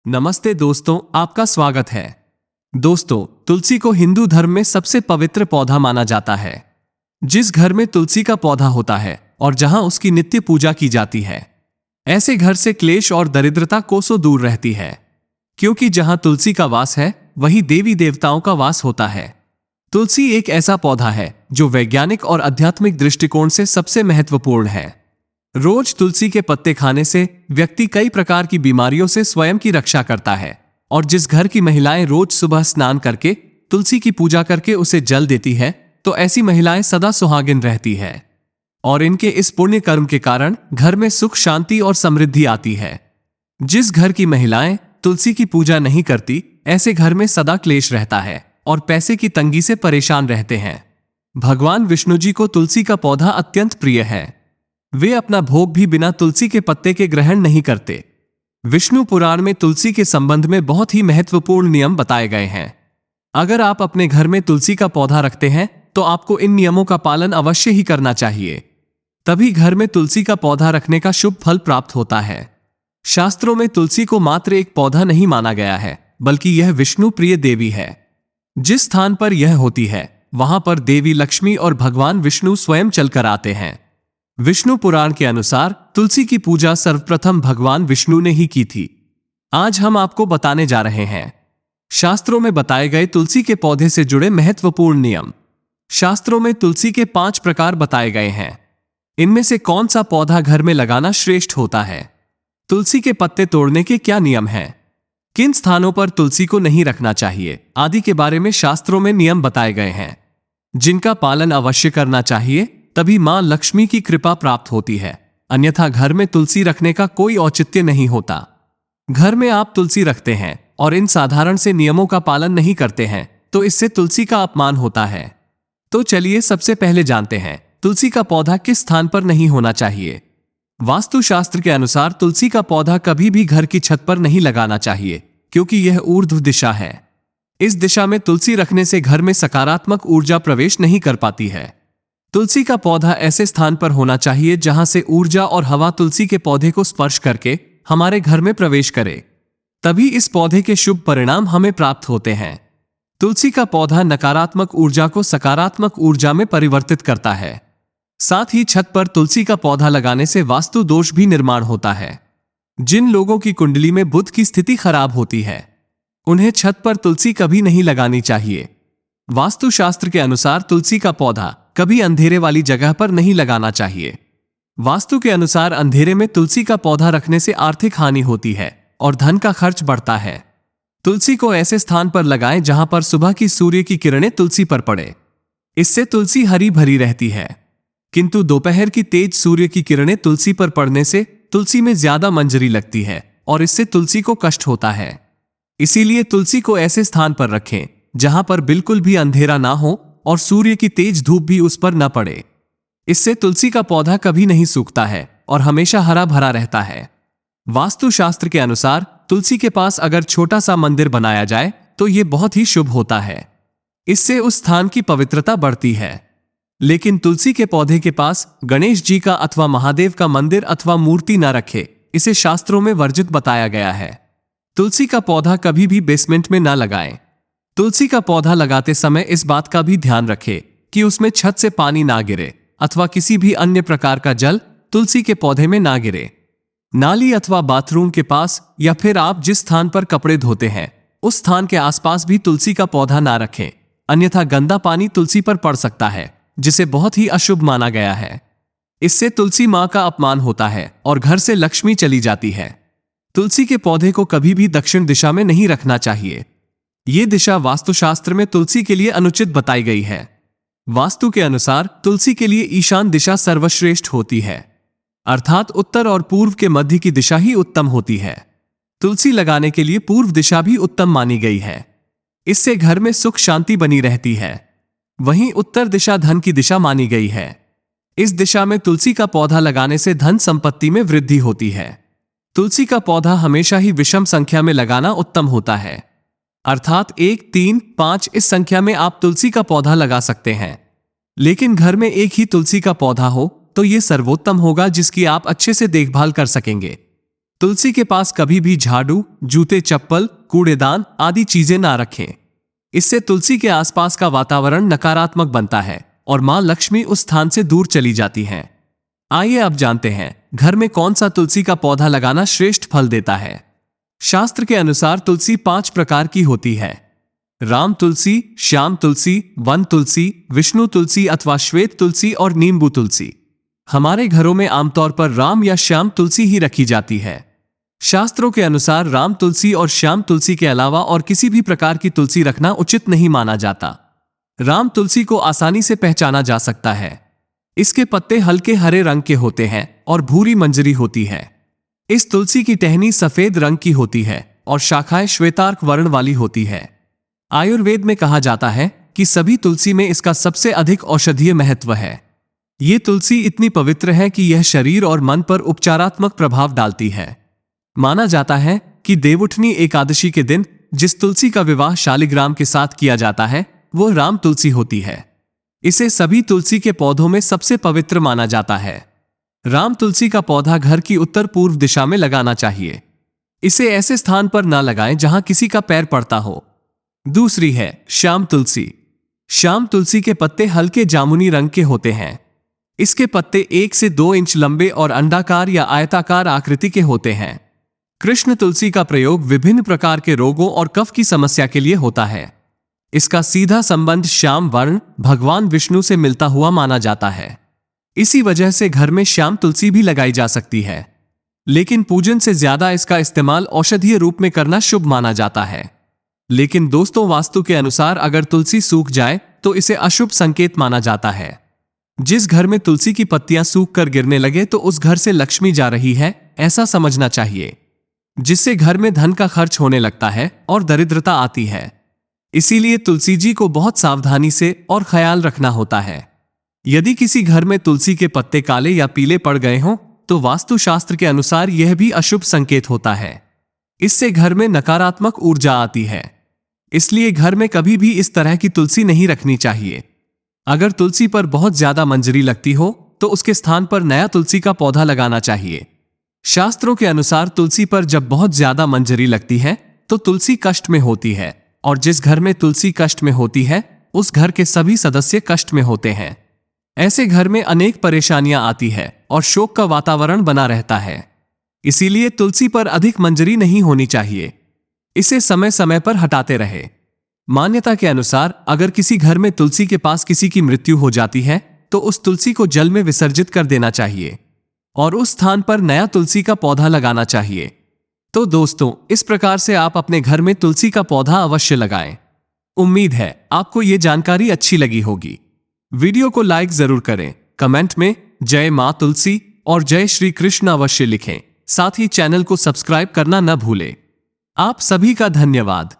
नमस्ते दोस्तों, आपका स्वागत है। दोस्तों, तुलसी को हिंदू धर्म में सबसे पवित्र पौधा माना जाता है। जिस घर में तुलसी का पौधा होता है और जहां उसकी नित्य पूजा की जाती है, ऐसे घर से क्लेश और दरिद्रता कोसों दूर रहती है। क्योंकि जहां तुलसी का वास है, वहीं देवी देवताओं का वास होता है। तुलसी एक ऐसा पौधा है जो वैज्ञानिक और आध्यात्मिक दृष्टिकोण से सबसे महत्वपूर्ण है। रोज तुलसी के पत्ते खाने से व्यक्ति कई प्रकार की बीमारियों से स्वयं की रक्षा करता है। और जिस घर की महिलाएं रोज सुबह स्नान करके तुलसी की पूजा करके उसे जल देती है, तो ऐसी महिलाएं सदा सुहागिन रहती है और इनके इस पुण्य कर्म के कारण घर में सुख, शांति और समृद्धि आती है। जिस घर की महिलाएं तुलसी की पूजा नहीं करती, ऐसे घर में सदा क्लेश रहता है और पैसे की तंगी से परेशान रहते हैं। भगवान विष्णु जी को तुलसी का पौधा अत्यंत प्रिय है। वे अपना भोग भी बिना तुलसी के पत्ते के ग्रहण नहीं करते। विष्णु पुराण में तुलसी के संबंध में बहुत ही महत्वपूर्ण नियम बताए गए हैं। अगर आप अपने घर में तुलसी का पौधा रखते हैं तो आपको इन नियमों का पालन अवश्य ही करना चाहिए। तभी घर में तुलसी का पौधा रखने का शुभ फल प्राप्त होता है। शास्त्रों में तुलसी को मात्र एक पौधा नहीं माना गया है, बल्कि यह विष्णु प्रिय देवी है। जिस स्थान पर यह होती है, वहां पर देवी लक्ष्मी और भगवान विष्णु स्वयं चलकर आते हैं। विष्णु पुराण के अनुसार तुलसी की पूजा सर्वप्रथम भगवान विष्णु ने ही की थी। आज हम आपको बताने जा रहे हैं शास्त्रों में बताए गए तुलसी के पौधे से जुड़े महत्वपूर्ण नियम। शास्त्रों में तुलसी के 5 प्रकार बताए गए हैं। इनमें से कौन सा पौधा घर में लगाना श्रेष्ठ होता है? तुलसी के पत्ते तोड़ने के क्या नियम हैं? किन स्थानों पर तुलसी को नहीं रखना चाहिए आदि के बारे में शास्त्रों में नियम बताए गए हैं, जिनका पालन अवश्य करना चाहिए। तभी मां लक्ष्मी की कृपा प्राप्त होती है, अन्यथा घर में तुलसी रखने का कोई औचित्य नहीं होता। घर में आप तुलसी रखते हैं और इन साधारण से नियमों का पालन नहीं करते हैं, तो इससे तुलसी का अपमान होता है। तो चलिए सबसे पहले जानते हैं तुलसी का पौधा किस स्थान पर नहीं होना चाहिए। वास्तुशास्त्र के अनुसार तुलसी का पौधा कभी भी घर की छत पर नहीं लगाना चाहिए, क्योंकि यह ऊर्ध्व दिशा है। इस दिशा में तुलसी रखने से घर में सकारात्मक ऊर्जा प्रवेश नहीं कर पाती है। तुलसी का पौधा ऐसे स्थान पर होना चाहिए जहां से ऊर्जा और हवा तुलसी के पौधे को स्पर्श करके हमारे घर में प्रवेश करे। तभी इस पौधे के शुभ परिणाम हमें प्राप्त होते हैं। तुलसी का पौधा नकारात्मक ऊर्जा को सकारात्मक ऊर्जा में परिवर्तित करता है। साथ ही छत पर तुलसी का पौधा लगाने से वास्तु दोष भी निर्माण होता है। जिन लोगों की कुंडली में बुध की स्थिति खराब होती है, उन्हें छत पर तुलसी कभी नहीं लगानी चाहिए। वास्तुशास्त्र के अनुसार तुलसी का पौधा कभी अंधेरे वाली जगह पर नहीं लगाना चाहिए। वास्तु के अनुसार अंधेरे में तुलसी का पौधा रखने से आर्थिक हानि होती है और धन का खर्च बढ़ता है। तुलसी को ऐसे स्थान पर लगाएं जहां पर सुबह की सूर्य की किरणें तुलसी पर पड़े। इससे तुलसी हरी भरी रहती है। किंतु दोपहर की तेज सूर्य की किरणें तुलसी पर पड़ने से तुलसी में ज्यादा मंजरी लगती है और इससे तुलसी को कष्ट होता है। इसीलिए तुलसी को ऐसे स्थान पर रखें जहां पर बिल्कुल भी अंधेरा ना हो और सूर्य की तेज धूप भी उस पर न पड़े। इससे तुलसी का पौधा कभी नहीं सूखता है और हमेशा हरा भरा रहता है। वास्तुशास्त्र के अनुसार तुलसी के पास अगर छोटा सा मंदिर बनाया जाए तो यह बहुत ही शुभ होता है। इससे उस स्थान की पवित्रता बढ़ती है। लेकिन तुलसी के पौधे के पास गणेश जी का अथवा महादेव का मंदिर अथवा मूर्ति न रखे, इसे शास्त्रों में वर्जित बताया गया है। तुलसी का पौधा कभी भी बेसमेंट में न लगाएं। तुलसी का पौधा लगाते समय इस बात का भी ध्यान रखें कि उसमें छत से पानी ना गिरे अथवा किसी भी अन्य प्रकार का जल तुलसी के पौधे में ना गिरे। नाली अथवा बाथरूम के पास या फिर आप जिस स्थान पर कपड़े धोते हैं उस स्थान के आसपास भी तुलसी का पौधा ना रखें, अन्यथा गंदा पानी तुलसी पर पड़ सकता है, जिसे बहुत ही अशुभ माना गया है। इससे तुलसी मां का अपमान होता है और घर से लक्ष्मी चली जाती है। तुलसी के पौधे को कभी भी दक्षिण दिशा में नहीं रखना चाहिए। ये दिशा वास्तुशास्त्र में तुलसी के लिए अनुचित बताई गई है। वास्तु के अनुसार तुलसी के लिए ईशान दिशा सर्वश्रेष्ठ होती है, अर्थात उत्तर और पूर्व के मध्य की दिशा ही उत्तम होती है। तुलसी लगाने के लिए पूर्व दिशा भी उत्तम मानी गई है। इससे घर में सुख शांति बनी रहती है। वहीं उत्तर दिशा धन की दिशा मानी गई है। इस दिशा में तुलसी का पौधा लगाने से धन संपत्ति में वृद्धि होती है। तुलसी का पौधा हमेशा ही विषम संख्या में लगाना उत्तम होता है, अर्थात 1, 3, 5 इस संख्या में आप तुलसी का पौधा लगा सकते हैं। लेकिन घर में एक ही तुलसी का पौधा हो तो यह सर्वोत्तम होगा, जिसकी आप अच्छे से देखभाल कर सकेंगे। तुलसी के पास कभी भी झाड़ू, जूते, चप्पल, कूड़ेदान आदि चीजें ना रखें। इससे तुलसी के आसपास का वातावरण नकारात्मक बनता है और मां लक्ष्मी उस स्थान से दूर चली जाती हैं। आइए अब जानते हैं घर में कौन सा तुलसी का पौधा लगाना श्रेष्ठ फल देता है। शास्त्र के अनुसार तुलसी 5 प्रकार की होती है। राम तुलसी, श्याम तुलसी, वन तुलसी, विष्णु तुलसी अथवा श्वेत तुलसी और नींबू तुलसी। हमारे घरों में आमतौर पर राम या श्याम तुलसी ही रखी जाती है। शास्त्रों के अनुसार राम तुलसी और श्याम तुलसी के अलावा और किसी भी प्रकार की तुलसी रखना उचित नहीं माना जाता। राम तुलसी को आसानी से पहचाना जा सकता है। इसके पत्ते हल्के हरे रंग के होते हैं और भूरी मंजरी होती है। इस तुलसी की टहनी सफेद रंग की होती है और शाखाएं श्वेतार्क वर्ण वाली होती है। आयुर्वेद में कहा जाता है कि सभी तुलसी में इसका सबसे अधिक औषधीय महत्व है। ये तुलसी इतनी पवित्र है कि यह शरीर और मन पर उपचारात्मक प्रभाव डालती है। माना जाता है कि देवउठनी एकादशी के दिन जिस तुलसी का विवाह शालिग्राम के साथ किया जाता है वो राम तुलसी होती है। इसे सभी तुलसी के पौधों में सबसे पवित्र माना जाता है। राम तुलसी का पौधा घर की उत्तर पूर्व दिशा में लगाना चाहिए। इसे ऐसे स्थान पर न लगाएं जहां किसी का पैर पड़ता हो। दूसरी है श्याम तुलसी। श्याम तुलसी के पत्ते हल्के जामुनी रंग के होते हैं। इसके पत्ते 1 से 2 इंच लंबे और अंडाकार या आयताकार आकृति के होते हैं। कृष्ण तुलसी का प्रयोग विभिन्न प्रकार के रोगों और कफ की समस्या के लिए होता है। इसका सीधा संबंध श्याम वर्ण भगवान विष्णु से मिलता हुआ माना जाता है। इसी वजह से घर में श्याम तुलसी भी लगाई जा सकती है, लेकिन पूजन से ज्यादा इसका इस्तेमाल औषधीय रूप में करना शुभ माना जाता है। लेकिन दोस्तों, वास्तु के अनुसार अगर तुलसी सूख जाए तो इसे अशुभ संकेत माना जाता है। जिस घर में तुलसी की पत्तियां सूख कर गिरने लगे तो उस घर से लक्ष्मी जा रही है, ऐसा समझना चाहिए, जिससे घर में धन का खर्च होने लगता है और दरिद्रता आती है। इसीलिए तुलसी जी को बहुत सावधानी से और ख्याल रखना होता है। यदि किसी घर में तुलसी के पत्ते काले या पीले पड़ गए हों तो वास्तुशास्त्र के अनुसार यह भी अशुभ संकेत होता है। इससे घर में नकारात्मक ऊर्जा आती है। इसलिए घर में कभी भी इस तरह की तुलसी नहीं रखनी चाहिए। अगर तुलसी पर बहुत ज्यादा मंजरी लगती हो तो उसके स्थान पर नया तुलसी का पौधा लगाना चाहिए। शास्त्रों के अनुसार तुलसी पर जब बहुत ज्यादा मंजरी लगती है तो तुलसी कष्ट में होती है, और जिस घर में तुलसी कष्ट में होती है उस घर के सभी सदस्य कष्ट में होते हैं। ऐसे घर में अनेक परेशानियां आती है और शोक का वातावरण बना रहता है। इसीलिए तुलसी पर अधिक मंजरी नहीं होनी चाहिए। इसे समय समय पर हटाते रहे। मान्यता के अनुसार अगर किसी घर में तुलसी के पास किसी की मृत्यु हो जाती है तो उस तुलसी को जल में विसर्जित कर देना चाहिए और उस स्थान पर नया तुलसी का पौधा लगाना चाहिए। तो दोस्तों, इस प्रकार से आप अपने घर में तुलसी का पौधा अवश्य लगाएं। उम्मीद है आपको ये जानकारी अच्छी लगी होगी। वीडियो को लाइक जरूर करें, कमेंट में जय मां तुलसी और जय श्री कृष्ण अवश्य लिखें। साथ ही चैनल को सब्सक्राइब करना न भूलें। आप सभी का धन्यवाद।